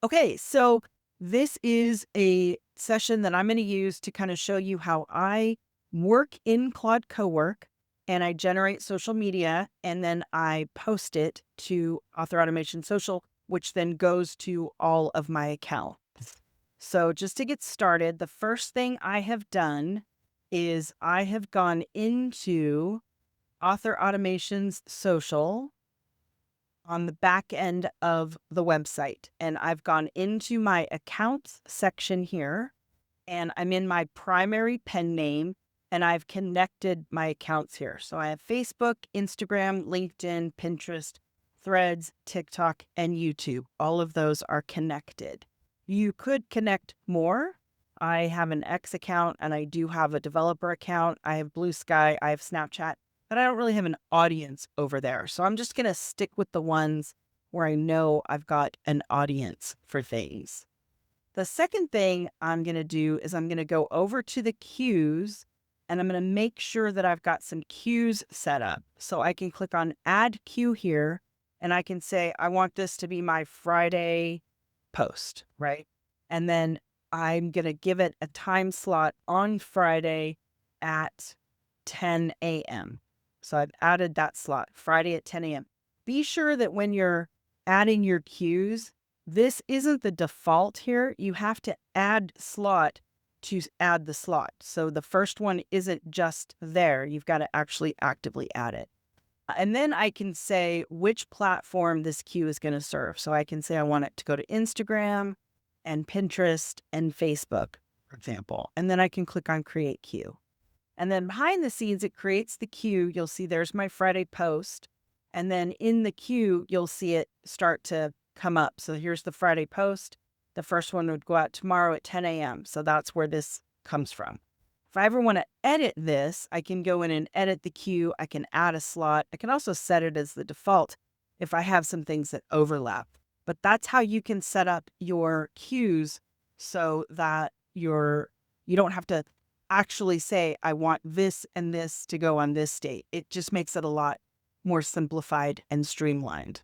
Okay, so this is a session that I'm going to use to kind of show you how I work in Claude CoWork and I generate social media and then I post it to Author Automation Social, which then goes to all of my accounts. So just to get started, the first thing I have done is I have gone into Author Automation's social on the back end of the website. And I've gone into my accounts section here and I'm in my primary pen name and I've connected my accounts here. So I have Facebook, Instagram, LinkedIn, Pinterest, Threads, TikTok, and YouTube. All of those are connected. You could connect more. I have an X account and I do have a developer account. I have Blue Sky, I have Snapchat, but I don't really have an audience over there. So I'm just going to stick with the ones where I know I've got an audience for things. The second thing I'm going to do is I'm going to go over to the queues and I'm going to make sure that I've got some queues set up. So I can click on add queue here and I can say, I want this to be my Friday post, right? And then I'm going to give it a time slot on Friday at 10 a.m. So I've added that slot, Friday at 10 a.m. Be sure that when you're adding your queues, this isn't the default here. You have to add slot to add the slot. So the first one isn't just there. You've got to actually actively add it. And then I can say which platform this queue is going to serve. So I can say I want it to go to Instagram and Pinterest and Facebook, for example. And then I can click on create queue. And then behind the scenes, it creates the queue. You'll see there's my Friday post. And then in the queue, you'll see it start to come up. So here's the Friday post. The first one would go out tomorrow at 10 a.m. So that's where this comes from. If I ever want to edit this, I can go in and edit the queue. I can add a slot. I can also set it as the default if I have some things that overlap. But that's how you can set up your queues so that you don't have to actually say, I want this and this to go on this date. It just makes it a lot more simplified and streamlined.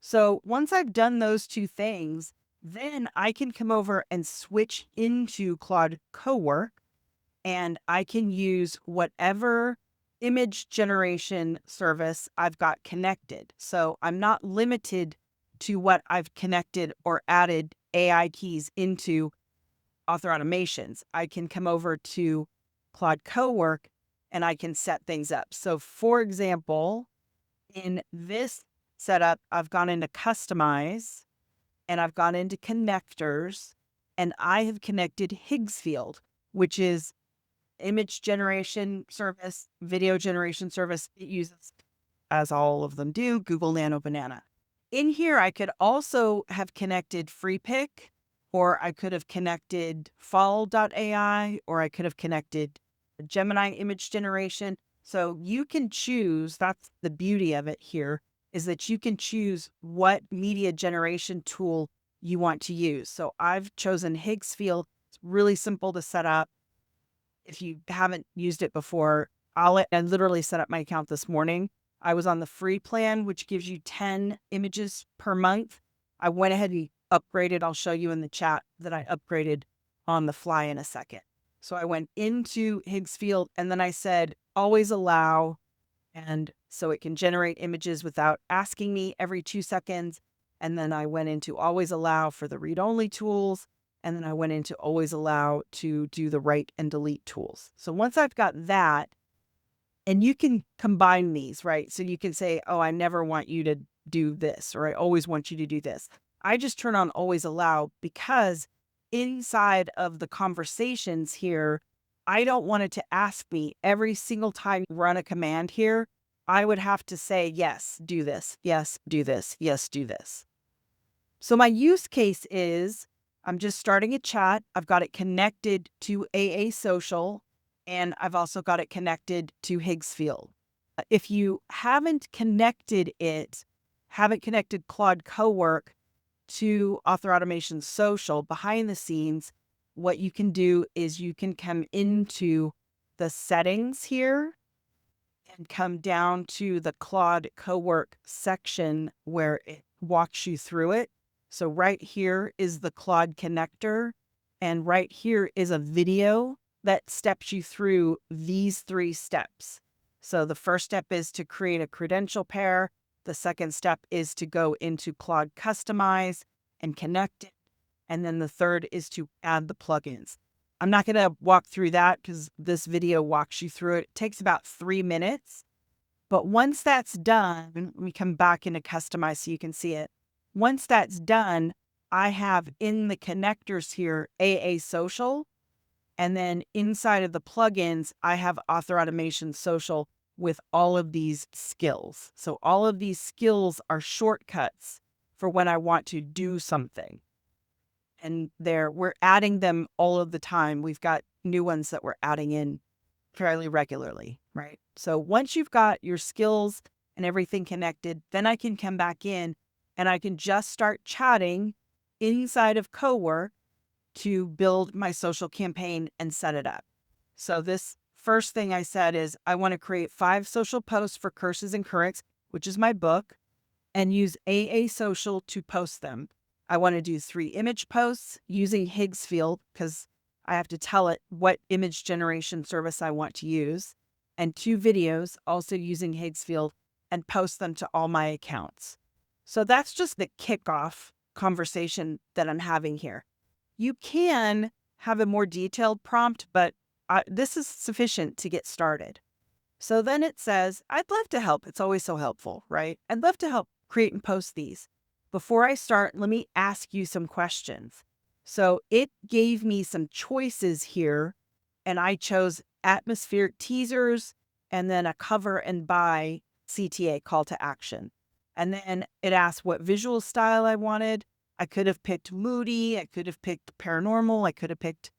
So once I've done those two things, then I can come over and switch into Claude CoWork and I can use whatever image generation service I've got connected. So I'm not limited to what I've connected or added AI keys into Author Automations. I can come over to Claude CoWork and I can set things up. So for example, in this setup, I've gone into customize and I've gone into connectors and I have connected Higgsfield, which is image generation service, video generation service. It uses, as all of them do, Google Nano Banana. In here, I could also have connected FreePik, or I could have connected Fall.ai, or I could have connected Gemini image generation. So you can choose, that's the beauty of it here, is that you can choose what media generation tool you want to use. So I've chosen Higgsfield. It's really simple to set up. If you haven't used it before, I literally set up my account this morning. I was on the free plan, which gives you 10 images per month. I went ahead and upgraded. I'll show you in the chat that I upgraded on the fly in a second. So I went into Higgsfield and then I said, always allow. And so it can generate images without asking me every 2 seconds. And then I went into always allow for the read-only tools. And then I went into always allow to do the write and delete tools. So once I've got that, and you can combine these, right? So you can say, oh, I never want you to do this, or I always want you to do this. I just turn on always allow because inside of the conversations here, I don't want it to ask me every single time you run a command here. I would have to say, yes, do this. Yes, do this. Yes, do this. So my use case is I'm just starting a chat. I've got it connected to AASocial, and I've also got it connected to Higgsfield. If you haven't connected Claude CoWork to Author Automation Social behind the scenes, what you can do is you can come into the settings here and come down to the Claude CoWork section where it walks you through it. So right here is the Claude connector, and right here is a video that steps you through these 3 steps. So the first step is to create a credential pair. The second step is to go into Claude Customize and connect it. And then the third is to add the plugins. I'm not going to walk through that because this video walks you through it. It takes about 3 minutes. But once that's done, let me come back into Customize so you can see it. Once that's done, I have in the connectors here AASocial. And then inside of the plugins, I have Author Automation Social with all of these skills. So all of these skills are shortcuts for when I want to do something. And we're adding them all of the time. We've got new ones that we're adding in fairly regularly, right? So once you've got your skills and everything connected, then I can come back in and I can just start chatting inside of CoWork to build my social campaign and set it up. So this first thing I said is I want to create 5 social posts for Curses and Currents, which is my book, and use AASocial to post them. I want to do 3 image posts using Higgsfield because I have to tell it what image generation service I want to use, and 2 videos also using Higgsfield and post them to all my accounts. So that's just the kickoff conversation that I'm having here. You can have a more detailed prompt, but this is sufficient to get started. So then it says, I'd love to help. It's always so helpful, right? I'd love to help create and post these. Before I start, let me ask you some questions. So it gave me some choices here, and I chose atmospheric teasers and then a cover and buy CTA, call to action. And then it asked what visual style I wanted. I could have picked moody, I could have picked paranormal, I could have picked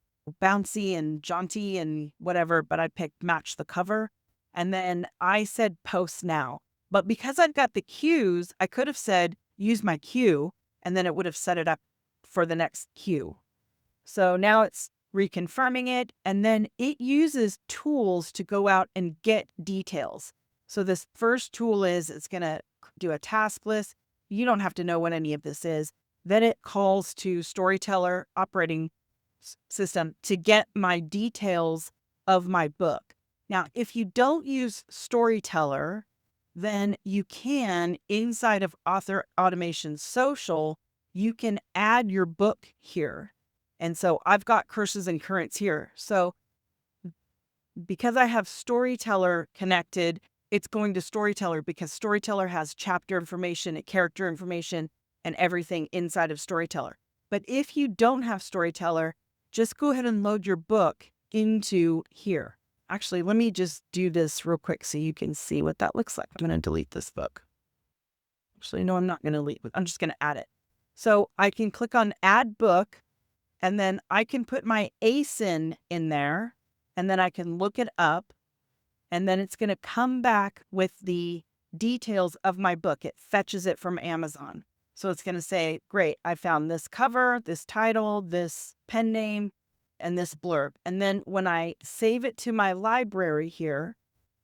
bouncy and jaunty and whatever, but I picked match the cover. And then I said post now. But because I've got the cues, I could have said use my cue, and then it would have set it up for the next cue. So now it's reconfirming it, and then it uses tools to go out and get details. So this first tool is it's going to do a task list. You don't have to know what any of this is. Then it calls to Storyteller operating system to get my details of my book. Now, if you don't use Storyteller, then you can, inside of Author Automation Social, you can add your book here. And so I've got Curses and Currents here. So because I have Storyteller connected, it's going to Storyteller because Storyteller has chapter information, character information, and everything inside of Storyteller. But if you don't have Storyteller, just go ahead and load your book into here. Actually, let me just do this real quick so you can see what that looks like. I'm going to delete this book. Actually, no, I'm not going to delete it. I'm just going to add it. So I can click on Add Book, and then I can put my ASIN in there, and then I can look it up, and then it's going to come back with the details of my book. It fetches it from Amazon. So it's going to say, great, I found this cover, this title, this pen name, and this blurb. And then when I save it to my library here,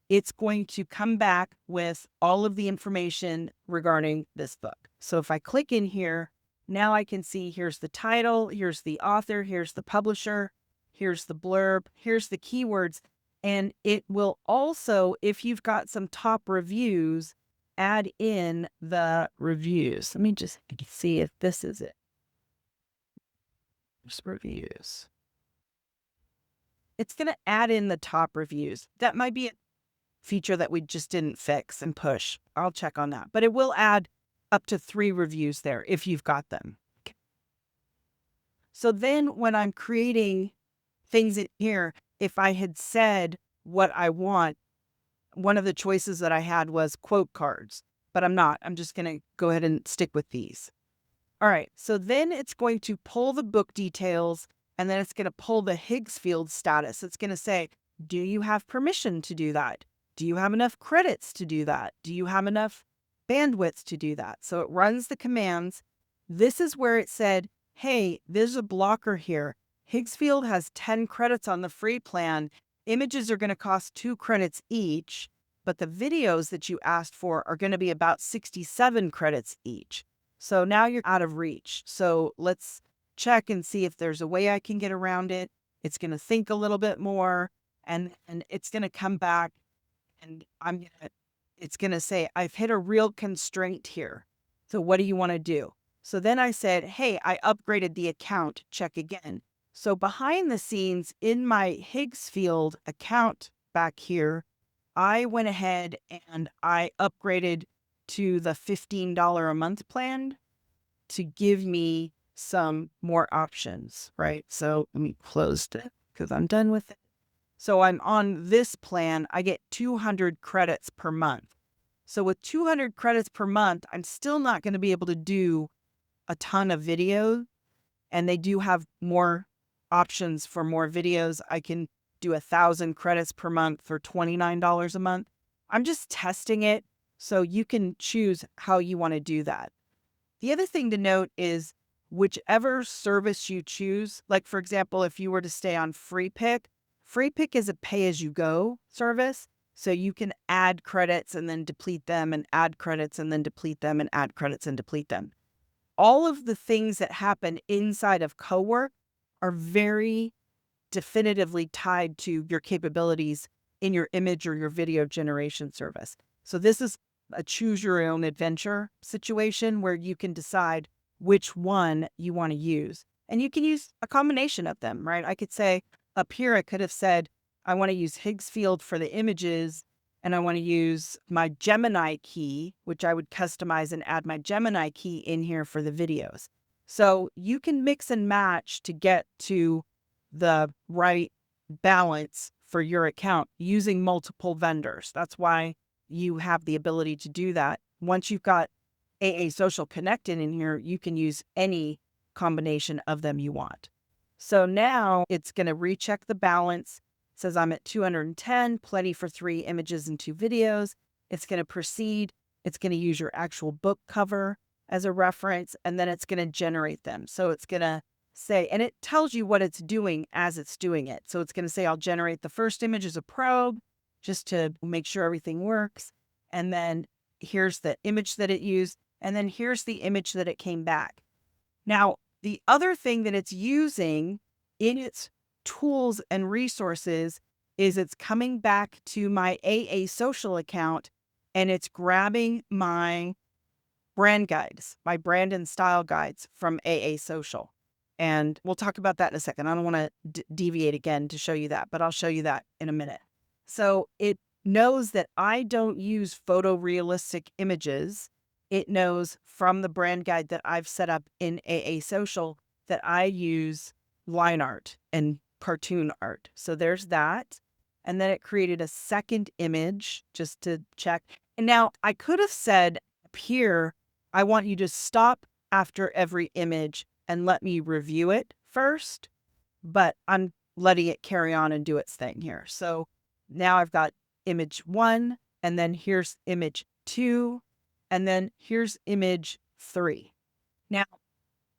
it's going to come back with all of the information regarding this book. So if I click in here, now I can see here's the title, here's the author, here's the publisher, here's the blurb, here's the keywords. And it will also, if you've got some top reviews, add in the reviews. Let me just see if this is it. Just reviews. It's going to add in the top reviews. That might be a feature that we just didn't fix and push. I'll check on that. But it will add up to 3 reviews there if you've got them. Okay. So then when I'm creating things in here, if I had said what I want, one of the choices that I had was quote cards, but I'm not. I'm just going to go ahead and stick with these. All right. So then it's going to pull the book details, and then it's going to pull the Higgsfield status. It's going to say, do you have permission to do that? Do you have enough credits to do that? Do you have enough bandwidth to do that? So it runs the commands. This is where it said, hey, there's a blocker here. Higgsfield has 10 credits on the free plan. Images are going to cost 2 credits each, but the videos that you asked for are going to be about 67 credits each. So now you're out of reach. So let's check and see if there's a way I can get around it. It's going to think a little bit more, and it's going to come back, and it's going to say, I've hit a real constraint here. So what do you want to do? So then I said, hey, I upgraded the account, check again. So behind the scenes in my Higgsfield account back here, I went ahead and I upgraded to the $15 a month plan to give me some more options, right? So let me close it because I'm done with it. So I'm on this plan. I get 200 credits per month. So with 200 credits per month, I'm still not going to be able to do a ton of videos. And they do have more options for more videos. I can do 1,000 credits per month for $29 a month. I'm just testing it, so you can choose how you want to do that. The other thing to note is whichever service you choose, like for example, if you were to stay on FreePik, FreePik is a pay-as-you-go service. So you can add credits and then deplete them, and add credits and then deplete them, and add credits and deplete them. All of the things that happen inside of CoWork are very definitively tied to your capabilities in your image or your video generation service. So this is a choose your own adventure situation where you can decide which one you want to use. And you can use a combination of them, right? I could say up here, I could have said, I want to use Higgsfield for the images, and I want to use my Gemini key, which I would customize and add my Gemini key in here for the videos. So you can mix and match to get to the right balance for your account using multiple vendors. That's why you have the ability to do that. Once you've got AASocial connected in here, you can use any combination of them you want. So now it's going to recheck the balance. It says I'm at 210, plenty for 3 images and 2 videos. It's going to proceed. It's going to use your actual book cover as a reference, and then it's going to generate them. So it's going to say, and it tells you what it's doing as it's doing it. So it's going to say, I'll generate the first image as a probe just to make sure everything works. And then here's the image that it used. And then here's the image that it came back. Now, the other thing that it's using in its tools and resources is it's coming back to my AASocial account, and it's grabbing my brand guides, my brand and style guides from AASocial. And we'll talk about that in a second. I don't want to deviate again to show you that, but I'll show you that in a minute. So it knows that I don't use photorealistic images. It knows from the brand guide that I've set up in AASocial that I use line art and cartoon art. So there's that. And then it created a second image just to check. And now I could have said up here, I want you to stop after every image and let me review it first, but I'm letting it carry on and do its thing here. So now I've got image 1, and then here's image 2, and then here's image 3. Now,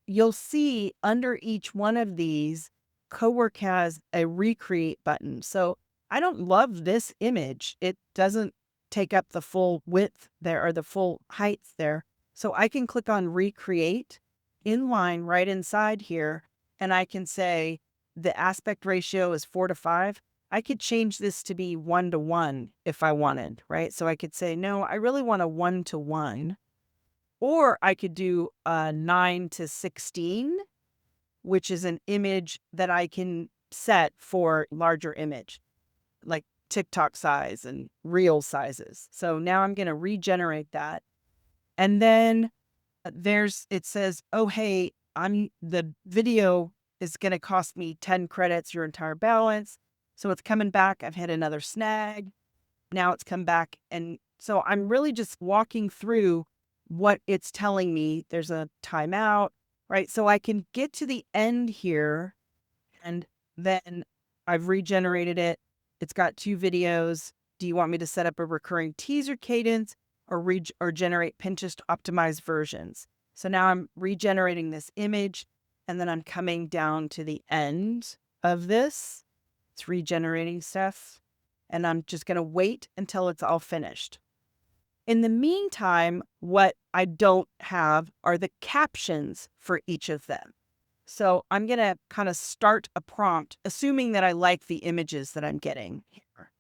you'll see under each one of these, CoWork has a recreate button. So I don't love this image. It doesn't take up the full width there or the full height there. So I can click on recreate inline right inside here, and I can say the aspect ratio is 4:5. I could change this to be 1:1 if I wanted, right? So I could say, no, I really want a 1:1. Or I could do a 9:16, which is an image that I can set for larger image, like TikTok size and reel sizes. So now I'm going to regenerate that. And then it says, oh, hey, the video is going to cost me 10 credits, your entire balance. So it's coming back. I've hit another snag. Now it's come back. And so I'm really just walking through what it's telling me. There's a timeout, right? So I can get to the end here, and then I've regenerated it. It's got 2 videos. Do you want me to set up a recurring teaser cadence or generate Pinterest optimized versions? So now I'm regenerating this image, and then I'm coming down to the end of this. It's regenerating stuff, and I'm just going to wait until it's all finished. In the meantime, what I don't have are the captions for each of them. So I'm going to kind of start a prompt, assuming that I like the images that I'm getting here.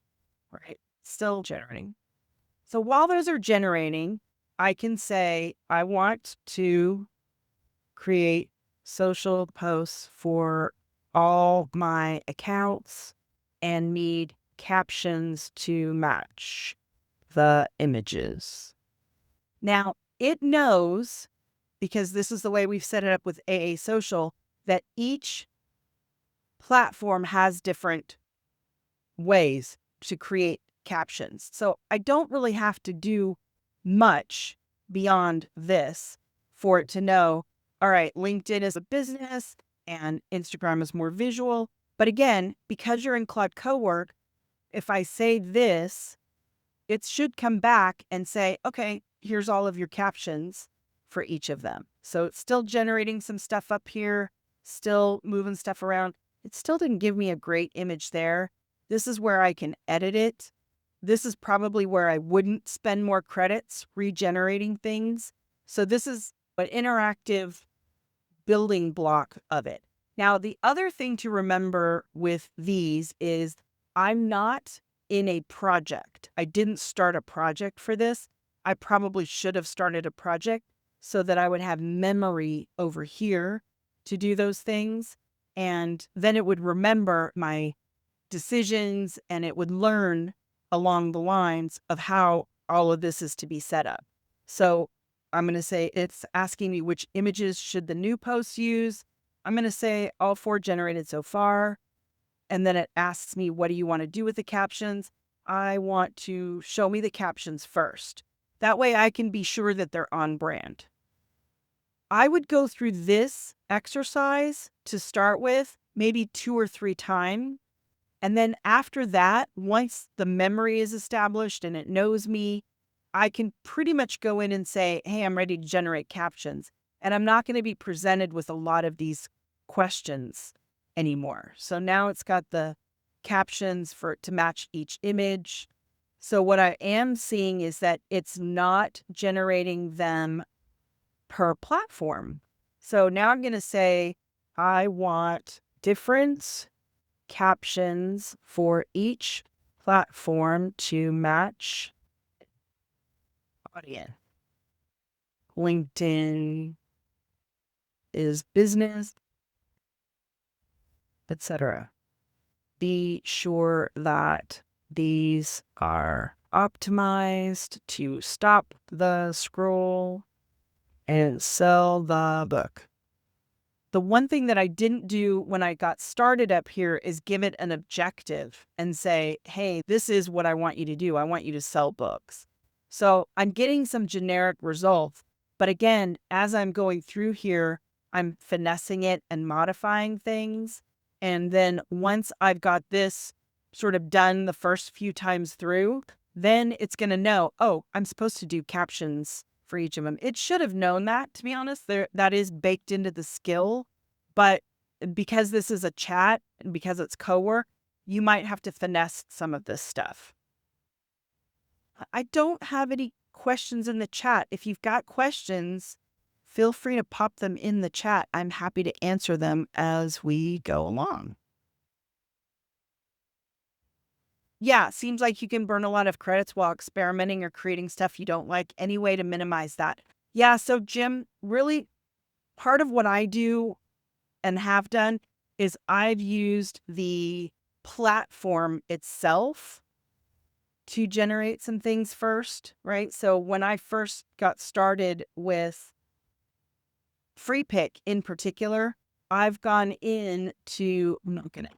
Right. Still generating. So while those are generating, I can say, I want to create social posts for all my accounts and need captions to match the images. Now, it knows, because this is the way we've set it up with AASocial, that each platform has different ways to create captions. So I don't really have to do much beyond this for it to know, all right, LinkedIn is a business and Instagram is more visual. But again, because you're in Claude CoWork, if I say this, it should come back and say, okay, here's all of your captions for each of them. So it's still generating some stuff up here, still moving stuff around. It still didn't give me a great image there. This is where I can edit it. This is probably where I wouldn't spend more credits regenerating things. So this is an interactive building block of it. Now, the other thing to remember with these is I'm not in a project. I didn't start a project for this. I probably should have started a project so that I would have memory over here to do those things. And then it would remember my decisions and it would learn along the lines of how all of this is to be set up. So I'm going to say it's asking me which images should the new posts use. I'm going to say all 4 generated so far. And then it asks me, what do you want to do with the captions? I want to show me the captions first. That way I can be sure that they're on brand. I would go through this exercise to start with, maybe 2 or 3 times. And then after that, once the memory is established and it knows me, I can pretty much go in and say, hey, I'm ready to generate captions. And I'm not going to be presented with a lot of these questions anymore. So now it's got the captions to match each image. So what I am seeing is that it's not generating them per platform. So now I'm going to say, I want different captions for each platform to match audience. LinkedIn is business, etc. Be sure that these are optimized to stop the scroll and sell the book. The one thing that I didn't do when I got started up here is give it an objective and say, hey, this is what I want you to do. I want you to sell books. So I'm getting some generic results. But again, as I'm going through here, I'm finessing it and modifying things. And then once I've got this sort of done the first few times through, then it's going to know, oh, I'm supposed to do captions for each of them. It should have known that, to be honest. That is baked into the skill. But because this is a chat and because it's CoWork, you might have to finesse some of this stuff. I don't have any questions in the chat. If you've got questions, feel free to pop them in the chat. I'm happy to answer them as we go along. Yeah, seems like you can burn a lot of credits while experimenting or creating stuff you don't like. Any way to minimize that? Yeah, so Jim, really part of what I do and have done is I've used the platform itself to generate some things first, right? So when I first got started with FreePik in particular, I've gone into, I'm going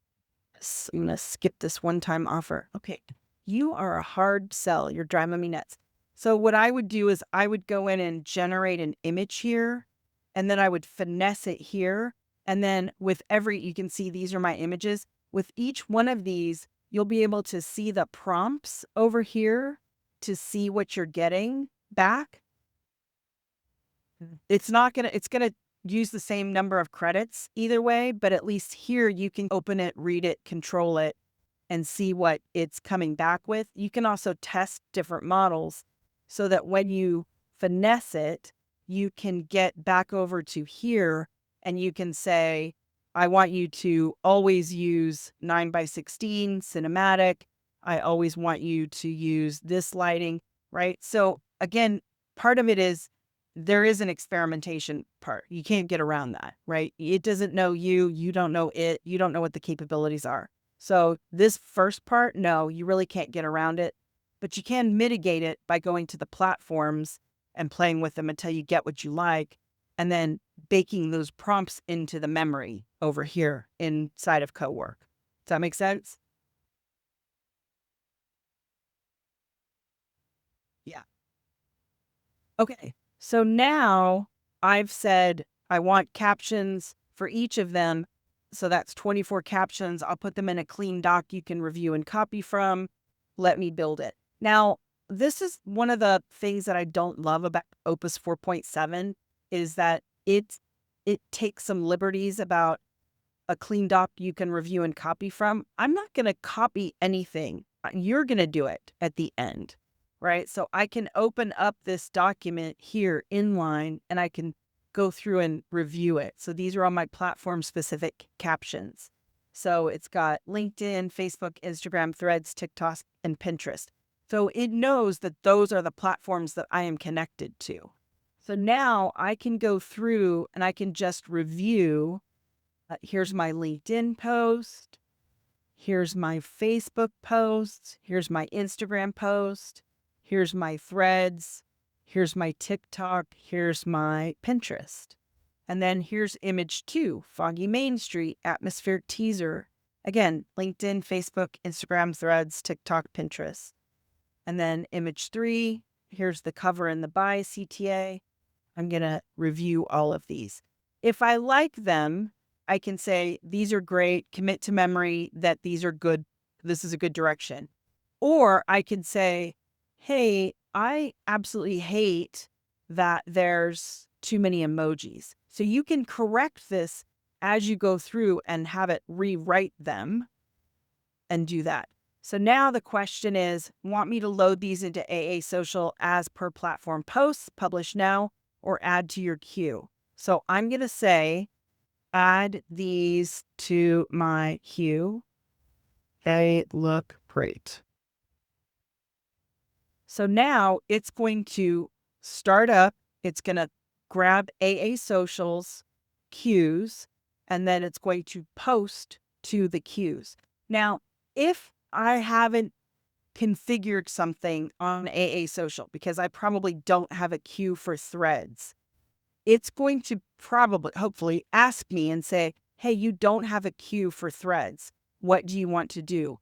to skip this one-time offer. Okay, you are a hard sell. You're driving me nuts. So what I would do is I would go in and generate an image here, and then I would finesse it here. And then with you can see these are my images. With each one of these, you'll be able to see the prompts over here to see what you're getting back. It's going to use the same number of credits either way, but at least here you can open it, read it, control it, and see what it's coming back with. You can also test different models so that when you finesse it, you can get back over to here and you can say, I want you to always use 9:16 cinematic. I always want you to use this lighting, right? So again, part of it is there is an experimentation part. You can't get around that, right? It doesn't know you. You don't know it. You don't know what the capabilities are. So this first part, no, you really can't get around it, but you can mitigate it by going to the platforms and playing with them until you get what you like, and then baking those prompts into the memory over here inside of CoWork. Does that make sense? Yeah. Okay. So now I've said I want captions for each of them. So that's 24 captions. I'll put them in a clean doc you can review and copy from. Let me build it. Now, this is one of the things that I don't love about Opus 4.7 is that it takes some liberties about a clean doc you can review and copy from. I'm not going to copy anything. You're going to do it at the end, right? So I can open up this document here inline and I can go through and review it. So these are all my platform specific captions. So it's got LinkedIn, Facebook, Instagram, Threads, TikTok, and Pinterest. So it knows that those are the platforms that I am connected to. So now I can go through and I can just review. Here's my LinkedIn post. Here's my Facebook post. Here's my Instagram post. Here's my Threads. Here's my TikTok. Here's my Pinterest. And then here's image 2, Foggy Main Street, atmospheric teaser. Again, LinkedIn, Facebook, Instagram, Threads, TikTok, Pinterest. And then image 3, here's the cover and the buy CTA. I'm going to review all of these. If I like them, I can say, these are great, commit to memory that these are good. This is a good direction. Or I could say, hey, I absolutely hate that there's too many emojis. So you can correct this as you go through and have it rewrite them and do that. So now the question is, want me to load these into AASocial as per platform posts, publish now, or add to your queue? So I'm going to say, add these to my queue. They look great. So now it's going to start up. It's going to grab AASocial's queues, and then it's going to post to the queues. Now, if I haven't configured something on AASocial, because I probably don't have a queue for Threads, it's going to probably, hopefully, ask me and say, hey, you don't have a queue for Threads. What do you want to do?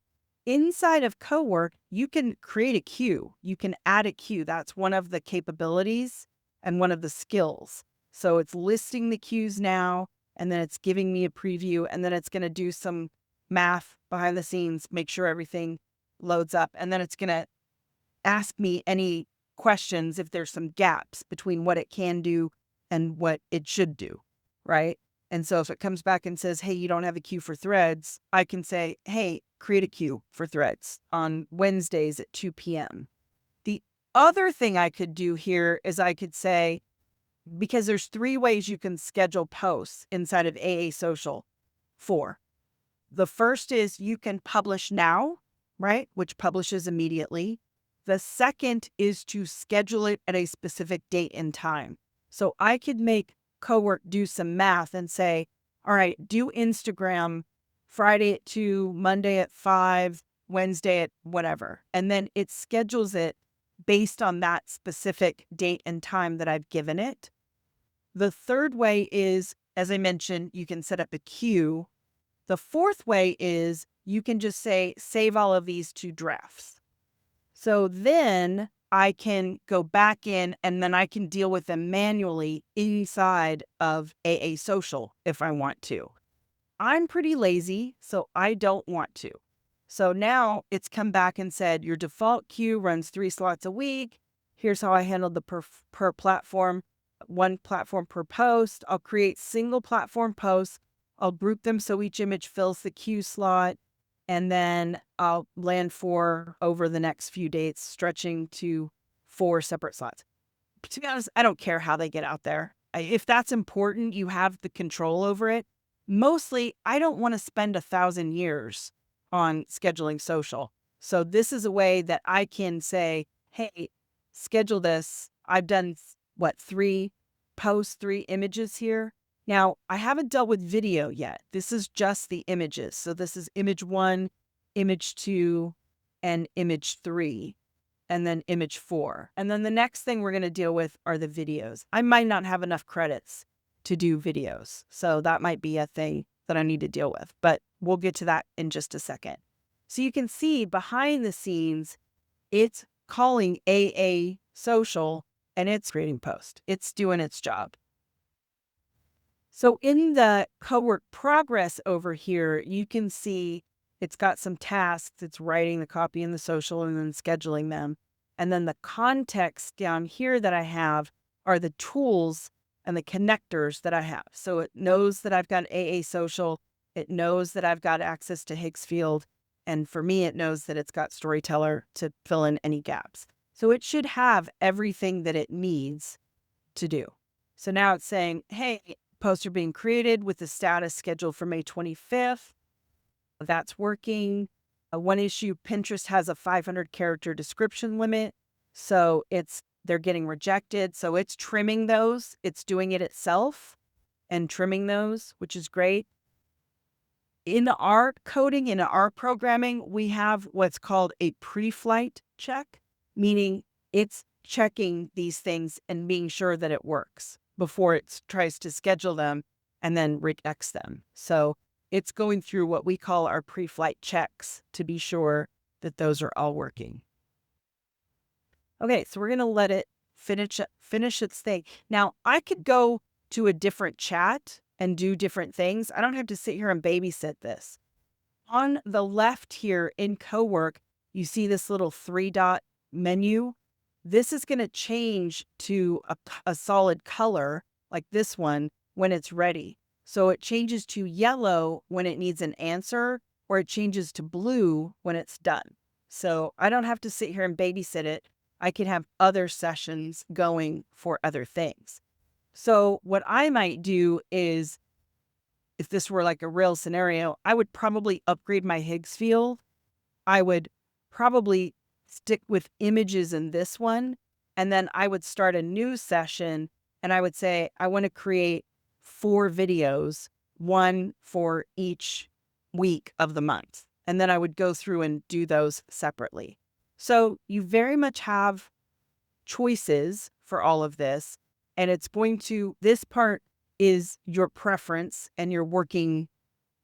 Inside of CoWork, you can create a queue. You can add a queue. That's one of the capabilities and one of the skills. So it's listing the queues now, and then it's giving me a preview, and then it's going to do some math behind the scenes, make sure everything loads up, and then it's going to ask me any questions if there's some gaps between what it can do and what it should do, right? And so if it comes back and says, hey, you don't have a queue for Threads, I can say, hey, create a queue for Threads on Wednesdays at 2 p.m. The other thing I could do here is I could say, because there's 3 ways you can schedule posts inside of AASocial. 4. The first is you can publish now, right? Which publishes immediately. The second is to schedule it at a specific date and time. So I could make CoWork do some math and say, all right, do Instagram Friday at 2, Monday at 5, Wednesday at whatever. And then it schedules it based on that specific date and time that I've given it. The third way is, as I mentioned, you can set up a queue. The fourth way is you can just say, save all of these to drafts. So then I can go back in and then I can deal with them manually inside of AASocial if I want to. I'm pretty lazy, so I don't want to. So now it's come back and said, your default queue runs 3 slots a week. Here's how I handled the per platform, 1 platform per post. I'll create single platform posts. I'll group them so each image fills the queue slot. And then I'll land 4 over the next few dates, stretching to 4 separate slots. to be honest, I don't care how they get out there. If that's important, you have the control over it. Mostly, I don't want to spend 1,000 years on scheduling social. So this is a way that I can say, hey, schedule this. I've done what, 3 posts, 3 images here. Now, I haven't dealt with video yet. This is just the images. So this is image 1, image 2, and image 3, and then image 4. And then the next thing we're going to deal with are the videos. I might not have enough credits to do videos, so that might be a thing that I need to deal with, but we'll get to that in just a second. So you can see behind the scenes, it's calling AASocial and it's creating posts. It's doing its job. So in the CoWork progress over here, you can see it's got some tasks. It's writing the copy in the social and then scheduling them. And then the context down here that I have are the tools and the connectors that I have. So it knows that I've got AASocial. It knows that I've got access to Higgsfield. And for me, it knows that it's got Storyteller to fill in any gaps. So it should have everything that it needs to do. So now it's saying, hey, posts are being created with the status scheduled for May 25th. That's working. One issue, Pinterest has a 500 character description limit. So they're getting rejected. So it's trimming those. It's doing it itself and trimming those, which is great. In our coding, in our programming, we have what's called a pre-flight check, meaning it's checking these things and being sure that it works before it tries to schedule them and then rejects them. So it's going through what we call our pre-flight checks to be sure that those are all working. Okay, so we're going to let it finish its thing. Now, I could go to a different chat and do different things. I don't have to sit here and babysit this. On the left here in CoWork, you see this little 3-dot menu. This is going to change to a solid color like this one when it's ready. So it changes to yellow when it needs an answer, or it changes to blue when it's done. So I don't have to sit here and babysit it. I can have other sessions going for other things. So what I might do is, if this were like a real scenario, I would probably upgrade my Higgsfield. I would probably stick with images in this one, and then I would start a new session and I would say, I want to create 4 videos, 1 for each week of the month. And then I would go through and do those separately. So you very much have choices for all of this. And this part is your preference and your working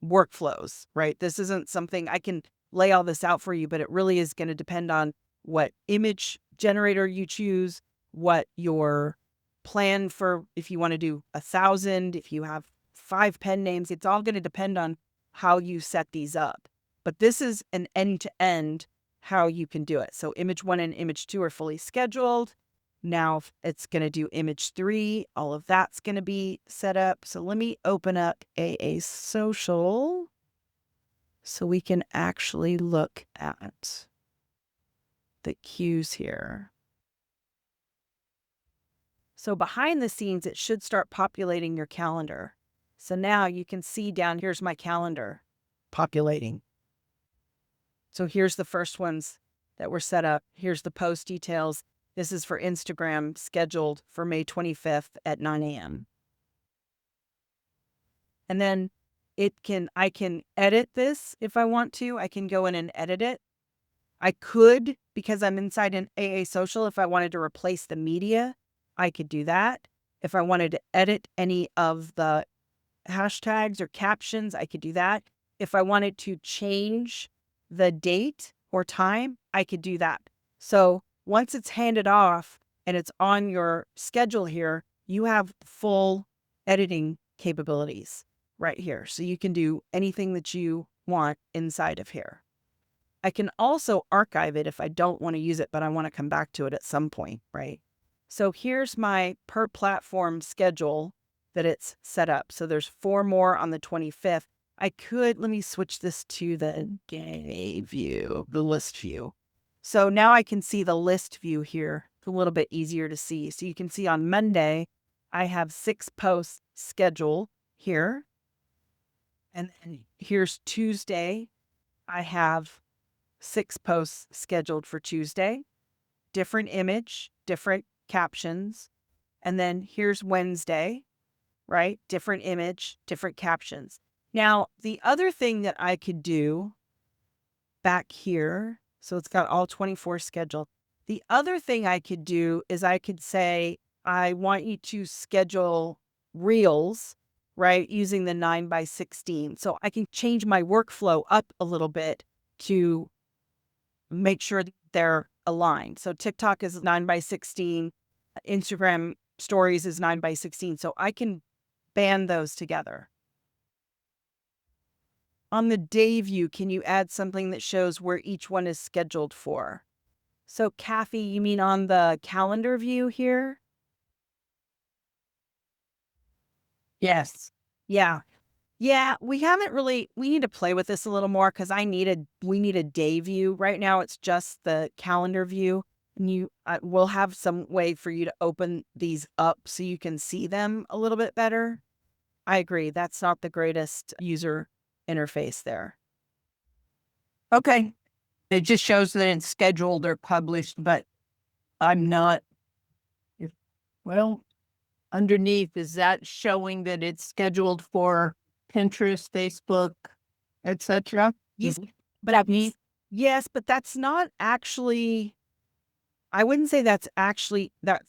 workflows, right? This isn't something I can lay all this out for you, but it really is going to depend on what image generator you choose, what your plan for, if you want to do 1,000, if you have 5 pen names, it's all going to depend on how you set these up. But this is an end-to-end how you can do it. So image 1 and image 2 are fully scheduled. Now it's going to do image 3. All of that's going to be set up. So let me open up AASocial so we can actually look at the cues here. So behind the scenes, it should start populating your calendar. So now you can see down here's my calendar populating. So here's the first ones that were set up. Here's the post details. This is for Instagram, scheduled for May 25th at 9 a.m. And then I can edit this if I want to. I can go in and edit it. I could, because I'm inside an AASocial, if I wanted to replace the media, I could do that. If I wanted to edit any of the hashtags or captions, I could do that. If I wanted to change the date or time, I could do that. So once it's handed off and it's on your schedule here, you have full editing capabilities right here. So you can do anything that you want inside of here. I can also archive it if I don't want to use it, but I want to come back to it at some point, right? So here's my per platform schedule that it's set up. So there's 4 more on the 25th. Let me switch this to the view, the list view. So now I can see the list view here It's a little bit easier to see. So you can see on Monday, I have 6 posts scheduled here. And then here's Tuesday. I have 6 posts scheduled for Tuesday. Different image, different captions. And then here's Wednesday, right? Different image, different captions. Now, the other thing that I could do back here, so it's got all 24 scheduled. The other thing I could do is I could say, I want you to schedule reels, right? Using the 9x16. So I can change my workflow up a little bit to make sure that they're aligned. So TikTok is 9x16, Instagram stories is 9x16. So I can band those together. On the day view, can you add something that shows where each one is scheduled for? So Kathy, you mean on the calendar view here? Yes. Yeah. Yeah, we haven't really, we need to play with this a little more because we need a day view. Right now it's just the calendar view. And we'll have some way for you to open these up so you can see them a little bit better. I agree. That's not the greatest user interface there. Okay. It just shows that it's scheduled or published, but I'm not. Well, underneath, is that showing that it's scheduled for Pinterest, Facebook, etc.? Yes, but that's not actually, I wouldn't say that's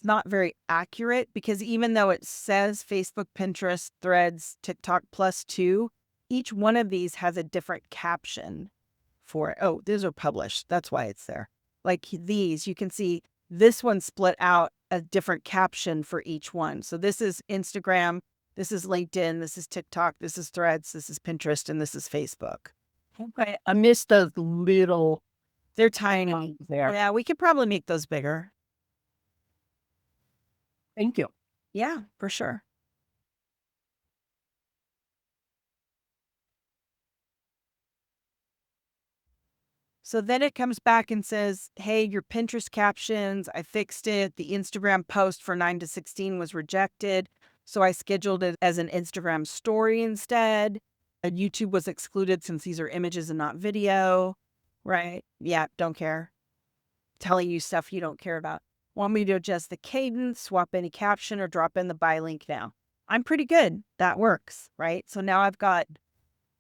not very accurate because even though it says Facebook, Pinterest, Threads, TikTok +2, each one of these has a different caption for it. Oh, these are published. That's why it's there. Like these, you can see this one split out a different caption for each one. So this is Instagram, this is LinkedIn, this is TikTok, this is Threads, this is Pinterest, and this is Facebook. Okay. I missed those little. They're tiny there. Yeah, we could probably make those bigger. Thank you. Yeah, for sure. So then it comes back and says, hey, your Pinterest captions, I fixed it. The Instagram post for 9 to 16 was rejected. So I scheduled it as an Instagram story instead. YouTube was excluded since these are images and not video. Right? Yeah, don't care. Telling you stuff you don't care about. Want me to adjust the cadence, swap any caption, or drop in the buy link now? I'm pretty good. That works, right? So now I've got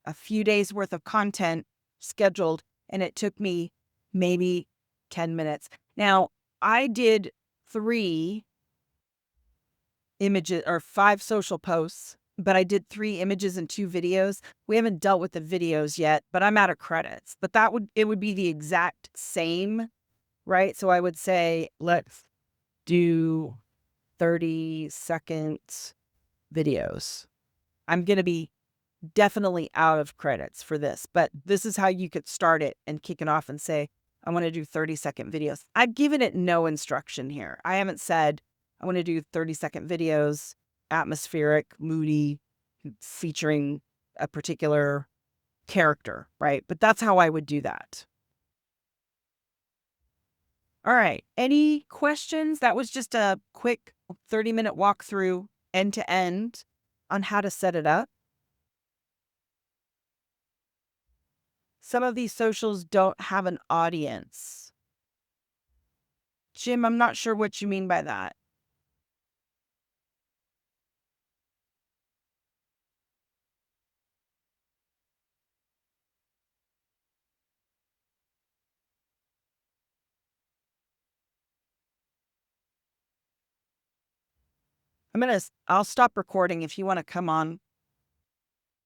a few days worth of content scheduled, and it took me maybe 10 minutes. Now, I did 3 images or 5 social posts, but I did 3 images and 2 videos. We haven't dealt with the videos yet, but I'm out of credits. But it would be the exact same, right? So I would say, let's do 30-second videos. I'm going to be definitely out of credits for this, but this is how you could start it and kick it off and say, I want to do 30-second videos. I've given it no instruction here. I haven't said I want to do 30-second videos, atmospheric, moody, featuring a particular character, right? But that's how I would do that. All right. Any questions? That was just a quick 30-minute walkthrough end to end on how to set it up. Some of these socials don't have an audience. Jim, I'm not sure what you mean by that. I'll stop recording if you want to come on